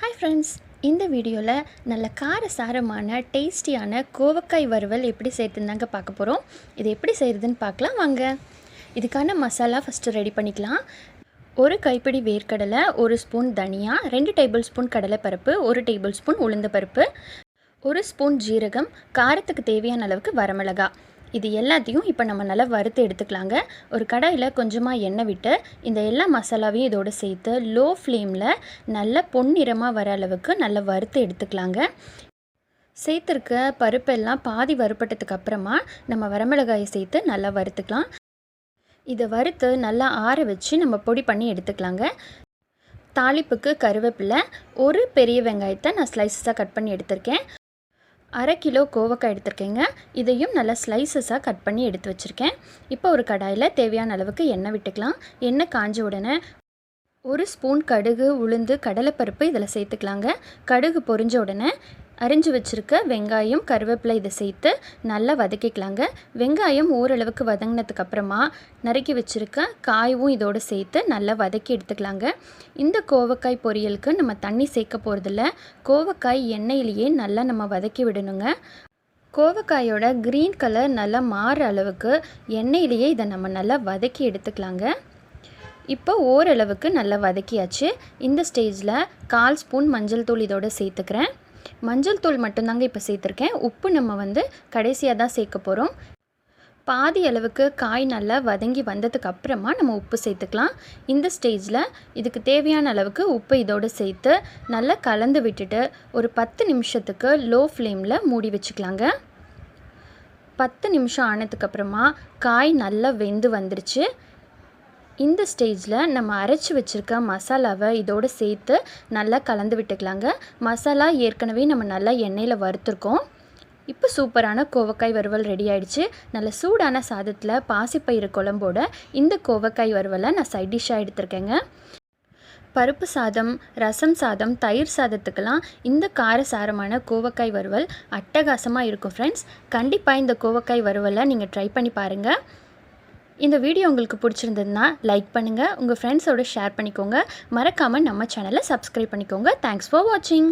Hi friends, இந்த வீடியோவில் நல்ல காரசாரமான டேஸ்டியான கோவக்காய் வறுவல் எப்படி செய்கிறதுன்னு பார்க்க போகிறோம். இது எப்படி செய்கிறதுன்னு பார்க்கலாம் வாங்க. இதுக்கான மசாலா ஃபஸ்ட்டு ரெடி பண்ணிக்கலாம். ஒரு கைப்பிடி வேர்க்கடலை, ஒரு ஸ்பூன் தனியா, 2 டேபிள் ஸ்பூன் கடலைப்பருப்பு, 1 டேபிள் ஸ்பூன் உளுந்து பருப்பு, 1 ஸ்பூன் ஜீரகம், காரத்துக்கு தேவையான அளவுக்கு வரமிளகா. இது எல்லாத்தையும் இப்போ நம்ம நல்லா வறுத்து எடுத்துக்கலாங்க. ஒரு கடாயில் கொஞ்சமாக எண்ணெய் விட்டு இந்த எல்லா மசாலாவையும் இதோடு சேர்த்து லோ ஃப்ளேமில் நல்ல பொன்னிறமாக வர அளவுக்கு நல்லா வறுத்து எடுத்துக்கலாங்க. சேர்த்துருக்க பருப்பெல்லாம் பாதி வறுப்பட்டதுக்கு அப்புறமா நம்ம வரமிளகாயை சேர்த்து நல்லா வறுத்துக்கலாம். இதை வறுத்து நல்லா ஆற வச்சு நம்ம பொடி பண்ணி எடுத்துக்கலாங்க. தாளிப்புக்கு கருவேப்பிலை, ஒரு பெரிய வெங்காயத்தை நான் ஸ்லைஸஸாக கட் பண்ணி எடுத்திருக்கேன். 1/2 கிலோ கோவக்காய் எடுத்திருக்கேங்க. இதையும் நல்லா ஸ்லைசஸாக கட் பண்ணி எடுத்து வச்சுருக்கேன். இப்போ ஒரு கடாயில் தேவையான அளவுக்கு எண்ணெய் விட்டுக்கலாம். எண்ணெய் காஞ்ச உடனே 1 ஸ்பூன் கடுகு, உளுந்து, கடலைப்பருப்பு இதில் சேர்த்துக்கலாங்க. கடுகு பொரிஞ்ச உடனே அரிஞ்சு வச்சுருக்க வெங்காயம், கருவேப்பிலை இதை சேர்த்து நல்லா வதக்கிக்கலாங்க. வெங்காயம் ஓரளவுக்கு வதங்கினதுக்கு அப்புறமா நறுக்கி வச்சுருக்க காயும் இதோடு சேர்த்து நல்லா வதக்கி எடுத்துக்கலாங்க. இந்த கோவக்காய் பொரியலுக்கு நம்ம தண்ணி சேர்க்க போகிறதில்ல. கோவக்காய் எண்ணெயிலேயே நல்லா நம்ம வதக்கி விடணுங்க. கோவக்காயோட க்ரீன் கலர் நல்லா மாறுற அளவுக்கு எண்ணெயிலேயே இதை நம்ம நல்லா வதக்கி எடுத்துக்கலாங்க. இப்போ ஓரளவுக்கு நல்லா வதக்கியாச்சு. இந்த ஸ்டேஜில் 1/4 ஸ்பூன் மஞ்சள் தூள் இதோடு சேர்த்துக்கிறேன். மஞ்சள் தூள் மட்டும்தாங்க இப்போ சேர்த்துருக்கேன். உப்பு நம்ம கடைசியாக தான் சேர்க்க போகிறோம். பாதி அளவுக்கு காய் நல்லா வதங்கி வந்ததுக்கு அப்புறமா நம்ம உப்பு சேர்த்துக்கலாம். இந்த ஸ்டேஜில் இதுக்கு தேவையான அளவுக்கு உப்பு இதோடு சேர்த்து நல்லா கலந்து விட்டுட்டு ஒரு 10 நிமிஷத்துக்கு லோ ஃப்ளேமில் மூடி வச்சுக்கலாங்க. 10 நிமிஷம் ஆனதுக்கப்புறமா காய் நல்லா வெந்து வந்துருச்சு. இந்த ஸ்டேஜில் நம்ம அரைச்சி வச்சுருக்க மசாலாவை இதோடு சேர்த்து நல்லா கலந்து விட்டுக்கலாங்க. மசாலா ஏற்கனவே நம்ம நல்லா எண்ணெயில் வறுத்துருக்கோம். இப்போ சூப்பரான கோவக்காய் வறுவல் ரெடி ஆகிடுச்சு. நல்ல சூடான சாதத்தில் பாசிப்பயிறு குழம்போட இந்த கோவக்காய் வறுவலை நான் சைட் டிஷ்ஷாக எடுத்திருக்கேங்க. பருப்பு சாதம், ரசம் சாதம், தயிர் சாதத்துக்கெல்லாம் இந்த காரசாரமான கோவக்காய் வறுவல் அட்டகாசமாக இருக்கும் ஃப்ரெண்ட்ஸ். கண்டிப்பாக இந்த கோவக்காய் வறுவலை நீங்கள் ட்ரை பண்ணி பாருங்கள். இந்த வீடியோ உங்களுக்கு பிடிச்சிருந்ததுன்னா லைக் பண்ணுங்கள், உங்கள் ஃப்ரெண்ட்ஸோடு ஷேர் பண்ணிக்கோங்க. மறக்காமல் நம்ம சேனலை சப்ஸ்கிரைப் பண்ணிக்கோங்க. தேங்க்ஸ் ஃபார் வாட்சிங்.